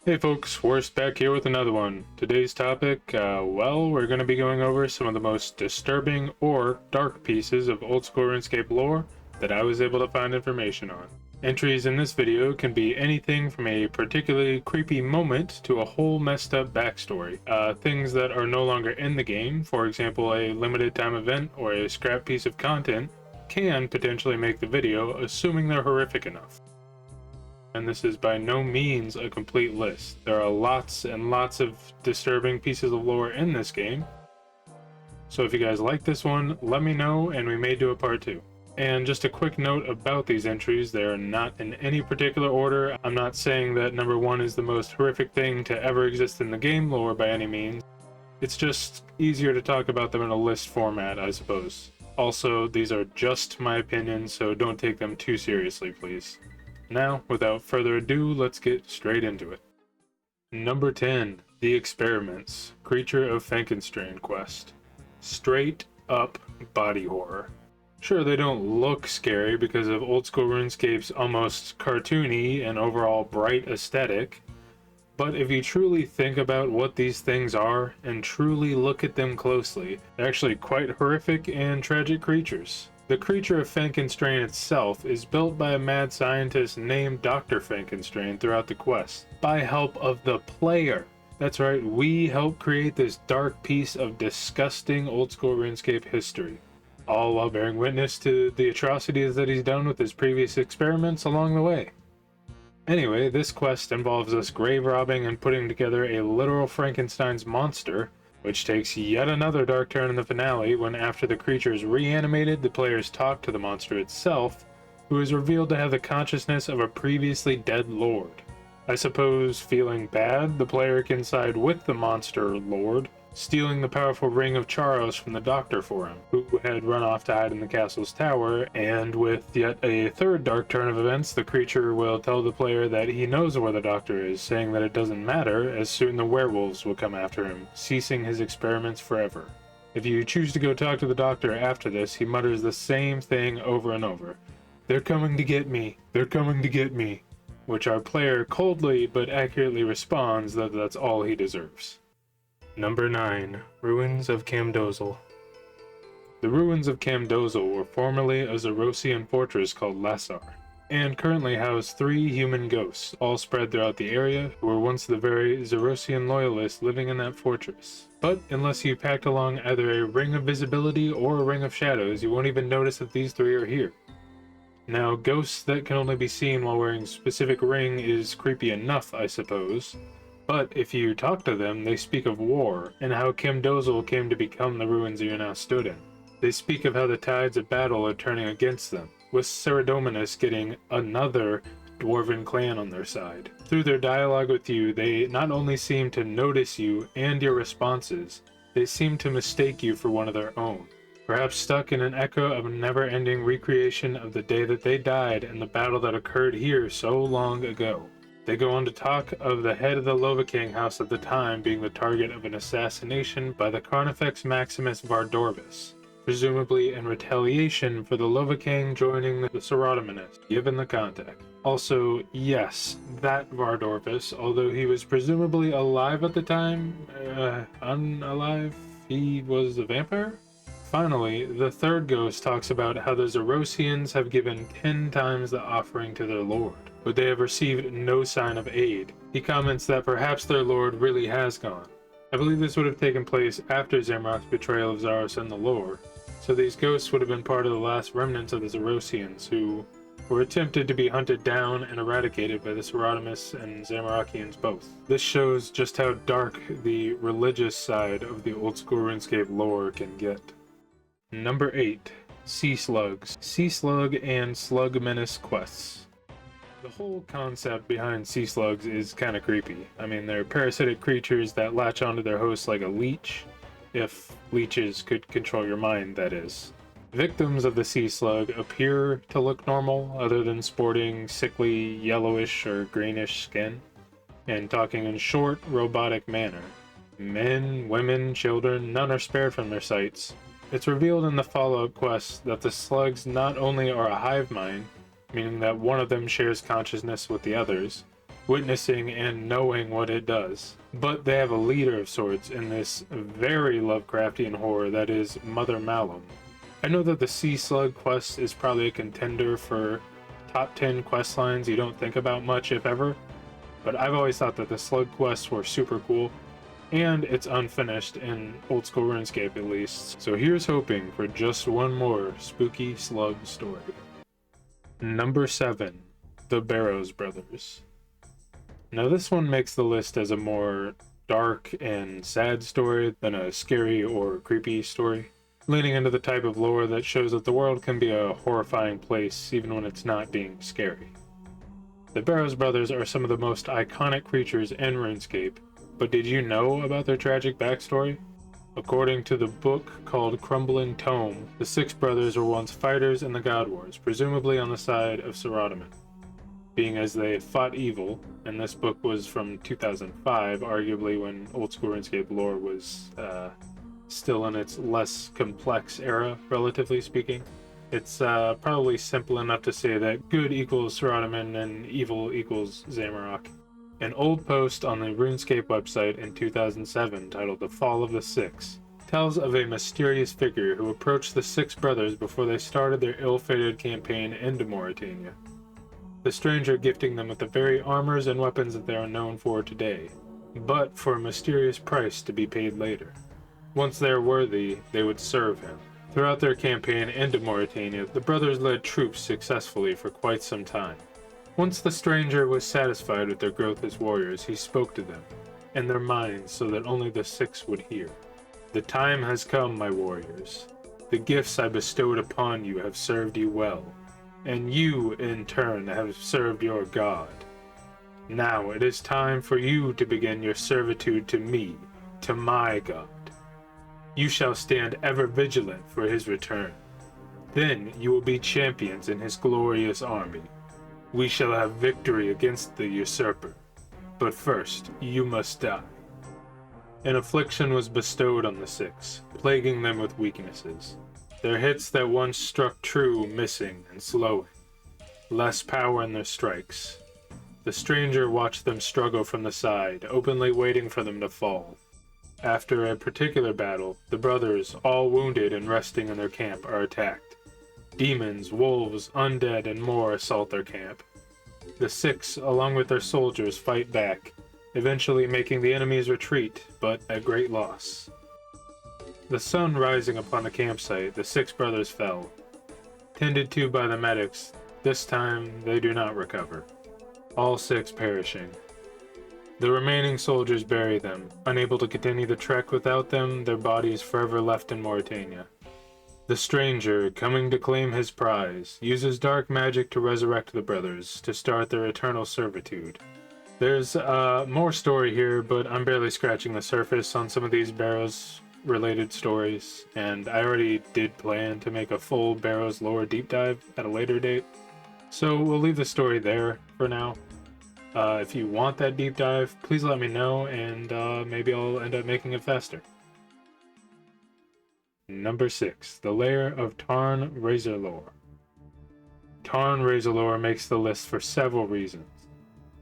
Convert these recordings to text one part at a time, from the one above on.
Hey folks, Worst back here with another one. Today's topic, we're going to be going over some of the most disturbing or dark pieces of Old School Runescape lore that I was able to find information on. Entries in this video can be anything from a particularly creepy moment to a whole messed up backstory. Things that are no longer in the game, for example a limited time event or a scrap piece of content, can potentially make the video, assuming they're horrific enough. And this is by no means a complete list. There are lots and lots of disturbing pieces of lore in this game. So if you guys like this one, let me know and we may do a part 2. And just a quick note about these entries, they are not in any particular order. I'm not saying that number 1 is the most horrific thing to ever exist in the game lore by any means. It's just easier to talk about them in a list format, I suppose. Also, these are just my opinions, so don't take them too seriously, please. Now, without further ado, let's get straight into it. Number 10. The Experiments, Creature of Frankenstein quest. Straight up body horror. Sure, they don't look scary because of Old School RuneScape's almost cartoony and overall bright aesthetic, but if you truly think about what these things are and truly look at them closely, they're actually quite horrific and tragic creatures. The creature of Frankenstein itself is built by a mad scientist named Dr. Frankenstein throughout the quest, by help of the player. That's right, we helped create this dark piece of disgusting Old School RuneScape history, all while bearing witness to the atrocities that he's done with his previous experiments along the way. Anyway, this quest involves us grave robbing and putting together a literal Frankenstein's monster, which takes yet another dark turn in the finale when, after the creature is reanimated, the players talk to the monster itself, who is revealed to have the consciousness of a previously dead lord. I suppose, feeling bad, the player can side with the monster lord, stealing the powerful ring of Charos from the doctor for him, who had run off to hide in the castle's tower, and with yet a third dark turn of events, the creature will tell the player that he knows where the doctor is, saying that it doesn't matter, as soon the werewolves will come after him, ceasing his experiments forever. If you choose to go talk to the doctor after this, he mutters the same thing over and over. "They're coming to get me. They're coming to get me." Which our player coldly but accurately responds that that's all he deserves. Number 9. Ruins of Camdozel. The ruins of Camdozel were formerly a Zerosian fortress called Lassar, and currently house 3 human ghosts, all spread throughout the area, who were once the very Zerosian loyalists living in that fortress. But unless you packed along either a ring of visibility or a ring of shadows, you won't even notice that these 3 are here. Now, ghosts that can only be seen while wearing a specific ring is creepy enough, I suppose. But if you talk to them, they speak of war, and how Camdozel came to become the ruins you now stood in. They speak of how the tides of battle are turning against them, with Ceridominus getting another dwarven clan on their side. Through their dialogue with you, they not only seem to notice you and your responses, they seem to mistake you for one of their own. Perhaps stuck in an echo of a never-ending recreation of the day that they died and the battle that occurred here so long ago. They go on to talk of the head of the Lovaking house at the time being the target of an assassination by the Carnifex Maximus Vardorvis, presumably in retaliation for the Lovaking joining the Ceridominus, given the context. Also, yes, that Vardorvis, although he was presumably alive at the time, unalive, he was a vampire? Finally, the third ghost talks about how the Zerosians have given 10 times the offering to their lord, but they have received no sign of aid. He comments that perhaps their lord really has gone. I believe this would have taken place after Zamorak's betrayal of Zaros and the lore, so these ghosts would have been part of the last remnants of the Zerosians, who were attempted to be hunted down and eradicated by the Ceridominus and Zamorakians both. This shows just how dark the religious side of the Old School RuneScape lore can get. Number 8. Sea Slugs, Sea Slug and Slug Menace quests. The whole concept behind sea slugs is kinda creepy. I mean, they're parasitic creatures that latch onto their hosts like a leech, if leeches could control your mind, that is. Victims of the sea slug appear to look normal, other than sporting sickly yellowish or greenish skin, and talking in short, robotic manner. Men, women, children, none are spared from their sights. It's revealed in the follow-up quest that the slugs not only are a hive mind, meaning that one of them shares consciousness with the others, witnessing and knowing what it does. But they have a leader of sorts in this very Lovecraftian horror that is Mother Malum. I know that the Sea Slug quest is probably a contender for top 10 quest lines you don't think about much, if ever, but I've always thought that the Slug quests were super cool, and it's unfinished in Old School RuneScape at least, so here's hoping for just one more spooky slug story. Number 7. The Barrows Brothers. Now this one makes the list as a more dark and sad story than a scary or creepy story, leaning into the type of lore that shows that the world can be a horrifying place even when it's not being scary. The Barrows Brothers are some of the most iconic creatures in RuneScape, but did you know about their tragic backstory? According to the book called Crumbling Tome, the 6 brothers were once fighters in the God Wars, presumably on the side of Saradomin. Being as they fought evil, and this book was from 2005, arguably when Old School RuneScape lore was still in its less complex era, relatively speaking. It's probably simple enough to say that good equals Saradomin and evil equals Zamorak. An old post on the RuneScape website in 2007 titled The Fall of the Six tells of a mysterious figure who approached the 6 brothers before they started their ill-fated campaign into Mauritania. The stranger gifting them with the very armors and weapons that they are known for today, but for a mysterious price to be paid later. Once they are worthy, they would serve him. Throughout their campaign into Mauritania, the brothers led troops successfully for quite some time. Once the stranger was satisfied with their growth as warriors, he spoke to them, and their minds so that only the 6 would hear. The time has come, my warriors. The gifts I bestowed upon you have served you well, and you, in turn, have served your God. Now it is time for you to begin your servitude to me, to my God. You shall stand ever vigilant for his return. Then you will be champions in his glorious army. We shall have victory against the usurper. But first, you must die. An affliction was bestowed on the 6, plaguing them with weaknesses. Their hits that once struck true missing and slowing. Less power in their strikes. The stranger watched them struggle from the side, openly waiting for them to fall. After a particular battle, the brothers, all wounded and resting in their camp, are attacked. Demons, wolves, undead, and more assault their camp. The 6, along with their soldiers, fight back, eventually making the enemies retreat, but at great loss. The sun rising upon the campsite, the 6 brothers fell. Tended to by the medics, this time they do not recover. All 6 perishing. The remaining soldiers bury them, unable to continue the trek without them, their bodies forever left in Mauritania. The stranger, coming to claim his prize, uses dark magic to resurrect the brothers, to start their eternal servitude. There's more story here, but I'm barely scratching the surface on some of these Barrows-related stories, and I already did plan to make a full Barrows lore deep dive at a later date, so we'll leave the story there for now. If you want that deep dive, please let me know, and maybe I'll end up making it faster. Number 6. The Lair of Tarn Razorlore. Tarn Razorlore makes the list for several reasons.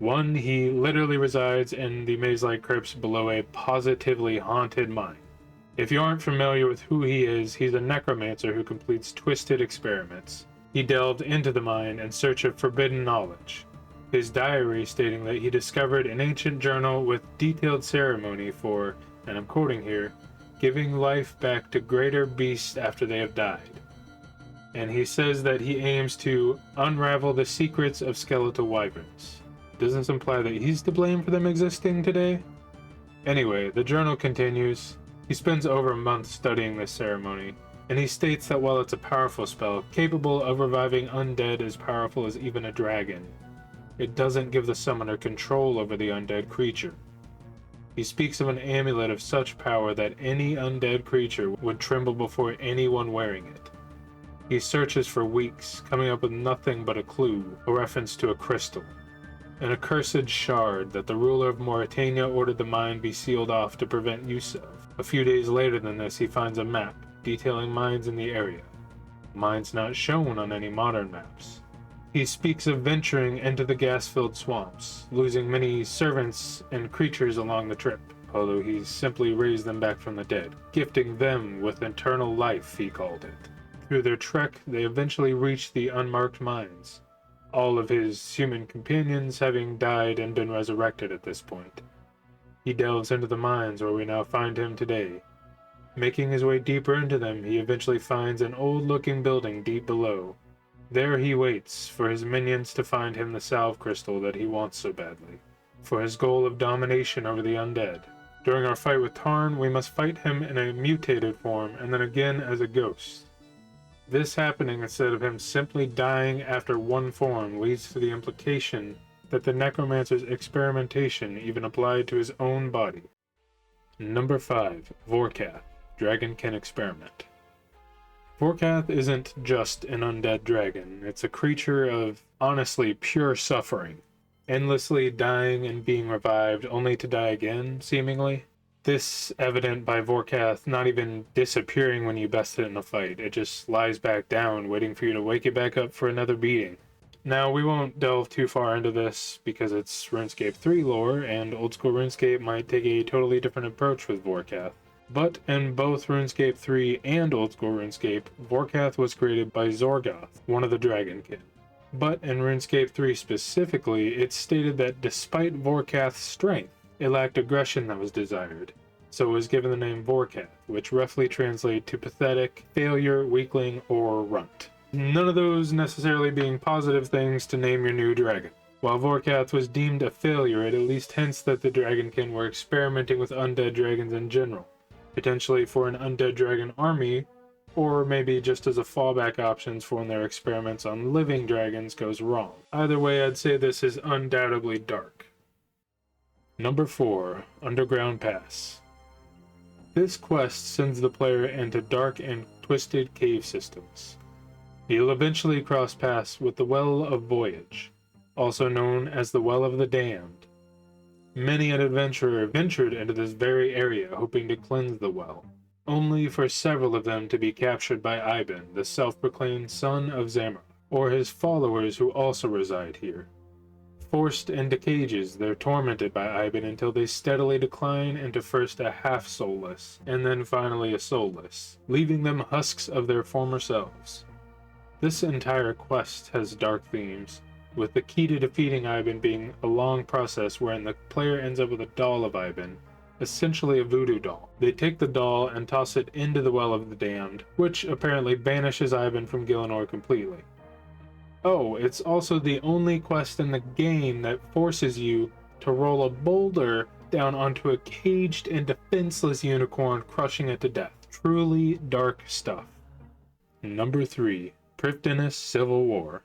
1, he literally resides in the maze-like crypts below a positively haunted mine. If you aren't familiar with who he is, he's a necromancer who completes twisted experiments. He delved into the mine in search of forbidden knowledge. His diary stating that he discovered an ancient journal with detailed ceremony for, and I'm quoting here, giving life back to greater beasts after they have died. And he says that he aims to unravel the secrets of skeletal wyverns. Doesn't this imply that he's to blame for them existing today? Anyway, the journal continues. He spends over a month studying this ceremony, and he states that while it's a powerful spell, capable of reviving undead as powerful as even a dragon, it doesn't give the summoner control over the undead creature. He speaks of an amulet of such power that any undead creature would tremble before anyone wearing it. He searches for weeks, coming up with nothing but a clue, a reference to a crystal. An accursed shard that the ruler of Mauritania ordered the mine be sealed off to prevent use of. A few days later than this, he finds a map detailing mines in the area. Mines not shown on any modern maps. He speaks of venturing into the gas-filled swamps, losing many servants and creatures along the trip, although he simply raised them back from the dead, gifting them with eternal life, he called it. Through their trek, they eventually reached the unmarked mines, all of his human companions having died and been resurrected at this point. He delves into the mines where we now find him today. Making his way deeper into them, he eventually finds an old-looking building deep below. There he waits for his minions to find him the salve crystal that he wants so badly, for his goal of domination over the undead. During our fight with Tarn, we must fight him in a mutated form and then again as a ghost. This happening instead of him simply dying after one form leads to the implication that the necromancer's experimentation even applied to his own body. Number 5. Vorkath, Dragonkin Experiment. Vorkath isn't just an undead dragon, it's a creature of, honestly, pure suffering, endlessly dying and being revived only to die again, seemingly. This evident by Vorkath not even disappearing when you best it in a fight, it just lies back down waiting for you to wake it back up for another beating. Now, we won't delve too far into this because it's RuneScape 3 lore, and Old School RuneScape might take a totally different approach with Vorkath. But in both RuneScape 3 and Old School RuneScape, Vorkath was created by Zorgoth, one of the Dragonkin. But in RuneScape 3 specifically, it's stated that despite Vorkath's strength, it lacked aggression that was desired, so it was given the name Vorkath, which roughly translates to pathetic, failure, weakling, or runt. None of those necessarily being positive things to name your new dragon. While Vorkath was deemed a failure, it at least hints that the Dragonkin were experimenting with undead dragons in general, potentially for an undead dragon army, or maybe just as a fallback options for when their experiments on living dragons goes wrong. Either way, I'd say this is undoubtedly dark. Number 4. Underground Pass. This quest sends the player into dark and twisted cave systems. You'll eventually cross paths with the Well of Voyage, also known as the Well of the Damned. Many an adventurer ventured into this very area hoping to cleanse the well, only for several of them to be captured by Iben, the self-proclaimed son of Zamra, or his followers who also reside here. Forced into cages, they're tormented by Iben until they steadily decline into first a half-soulless, and then finally a soulless, leaving them husks of their former selves. This entire quest has dark themes, with the key to defeating Iben being a long process wherein the player ends up with a doll of Iben, essentially a voodoo doll. They take the doll and toss it into the Well of the Damned, which apparently banishes Iben from Gielinor completely. Oh, it's also the only quest in the game that forces you to roll a boulder down onto a caged and defenseless unicorn, crushing it to death. Truly dark stuff. Number 3. Prifddinas Civil War.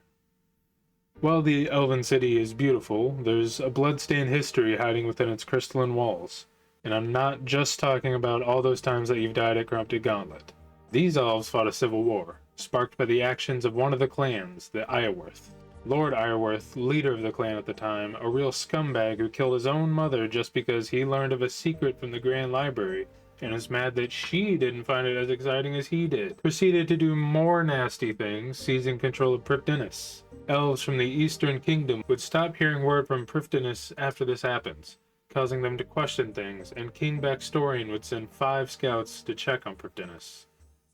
While the Elven City is beautiful, there's a bloodstained history hiding within its crystalline walls. And I'm not just talking about all those times that you've died at Corrupted Gauntlet. These elves fought a civil war, sparked by the actions of one of the clans, the Iorwerth. Lord Iorwerth, leader of the clan at the time, a real scumbag who killed his own mother just because he learned of a secret from the Grand Library, and is mad that she didn't find it as exciting as he did. Proceeded to do more nasty things, seizing control of Prifddinas. Elves from the Eastern Kingdom would stop hearing word from Prifddinas after this happens, causing them to question things, and King Baxtorian would send 5 scouts to check on Prifddinas.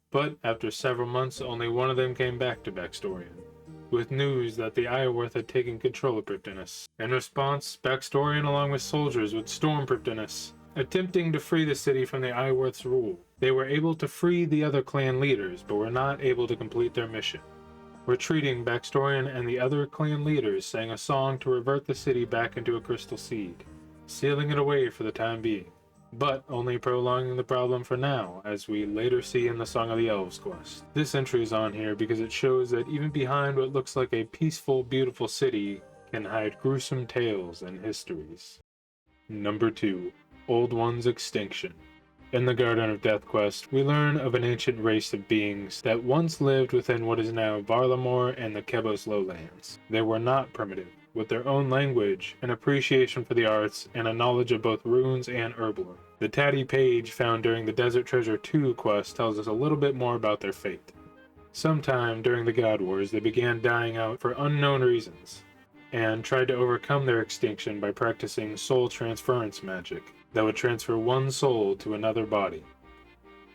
But after several months, only one of them came back to Baxtorian, with news that the Iorwerth had taken control of Prifddinas. In response, Baxtorian along with soldiers would storm Prifddinas, attempting to free the city from the Iorwerth's rule. They were able to free the other clan leaders, but were not able to complete their mission. Retreating, Baxtorian and the other clan leaders sang a song to revert the city back into a crystal seed, sealing it away for the time being, but only prolonging the problem for now, as we later see in the Song of the Elves quest. This entry is on here because it shows that even behind what looks like a peaceful, beautiful city can hide gruesome tales and histories. Number 2. Old One's Extinction. In the Garden of Death quest, we learn of an ancient race of beings that once lived within what is now Varlamore and the Kebos lowlands. They were not primitive, with their own language, an appreciation for the arts, and a knowledge of both runes and herblore. The tatty page found during the Desert Treasure 2 quest tells us a little bit more about their fate. Sometime during the God Wars, they began dying out for unknown reasons, and tried to overcome their extinction by practicing soul transference magic that would transfer one soul to another body.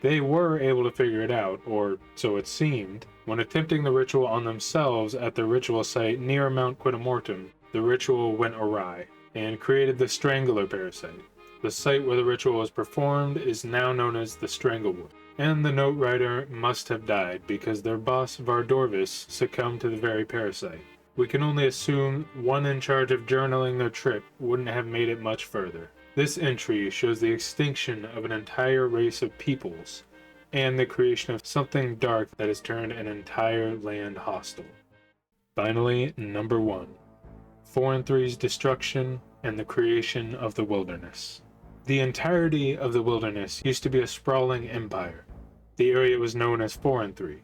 They were able to figure it out, or so it seemed, when attempting the ritual on themselves at the ritual site near Mount Quinamortum. The ritual went awry, and created the Strangler parasite. The site where the ritual was performed is now known as the Stranglewood, and the note writer must have died because their boss Vardorvis succumbed to the very parasite. We can only assume one in charge of journaling their trip wouldn't have made it much further. This entry shows the extinction of an entire race of peoples, and the creation of something dark that has turned an entire land hostile. Finally, number 1. 4 and 3's destruction and the creation of the wilderness. The entirety of the wilderness used to be a sprawling empire. The area was known as 4 and 3.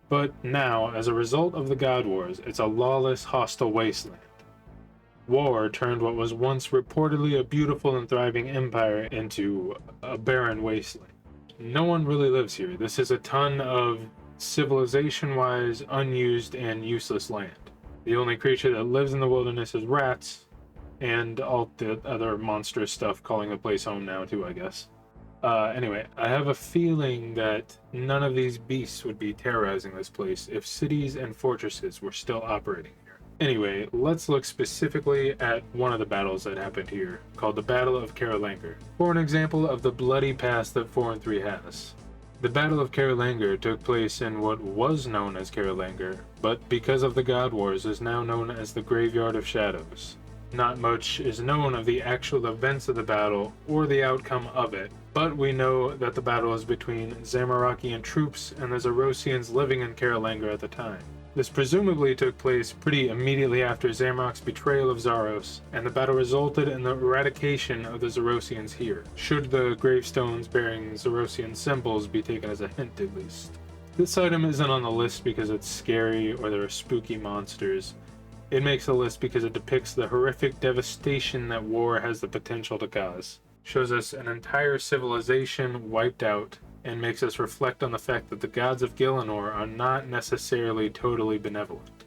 But now, as a result of the God Wars, it's a lawless, hostile wasteland. War turned what was once reportedly a beautiful and thriving empire into a barren wasteland. No one really lives here. This is a ton of civilization-wise, unused, and useless land. The only creature that lives in the wilderness is rats, and all the other monstrous stuff calling the place home now too, I guess. Anyway, I have a feeling that none of these beasts would be terrorizing this place if cities and fortresses were still operating here. Anyway, let's look specifically at one of the battles that happened here, called the Battle of Carolangar, for an example of the bloody past that 4 and 3 has. The Battle of Carolangar took place in what was known as Carolangar, but because of the God Wars is now known as the Graveyard of Shadows. Not much is known of the actual events of the battle or the outcome of it, but we know that the battle was between Zamorakian troops and the Zerosians living in Carolangar at the time. This presumably took place pretty immediately after Zamorak's betrayal of Zaros, and the battle resulted in the eradication of the Zerosians here, should the gravestones bearing Zerosian symbols be taken as a hint at least. This item isn't on the list because it's scary or there are spooky monsters. It makes the list because it depicts the horrific devastation that war has the potential to cause. Shows us an entire civilization wiped out, and makes us reflect on the fact that the gods of Gielinor are not necessarily totally benevolent.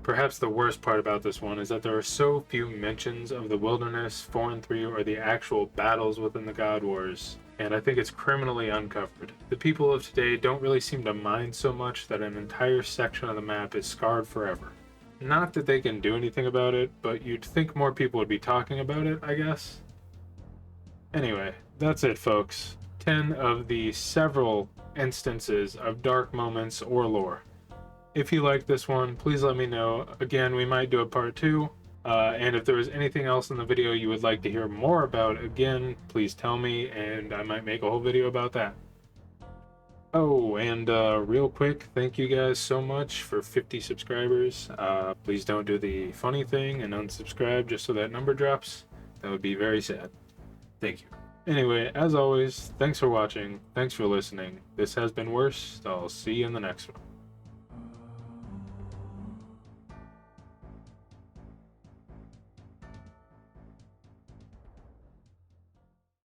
Perhaps the worst part about this one is that there are so few mentions of the wilderness, 4 and 3, or the actual battles within the God Wars, and I think it's criminally uncovered. The people of today don't really seem to mind so much that an entire section of the map is scarred forever. Not that they can do anything about it, but you'd think more people would be talking about it, I guess. Anyway, that's it, folks. 10 of the several instances of dark moments or lore. If you like this one, please let me know. Again, we might do a part 2. And if there was anything else in the video you would like to hear more about, again, please tell me, and I might make a whole video about that. Oh, and real quick, thank you guys so much for 50 subscribers. Please don't do the funny thing and unsubscribe just so that number drops. That would be very sad. Thank you. Anyway, as always, thanks for watching, thanks for listening. This has been Worst. I'll see you in the next one.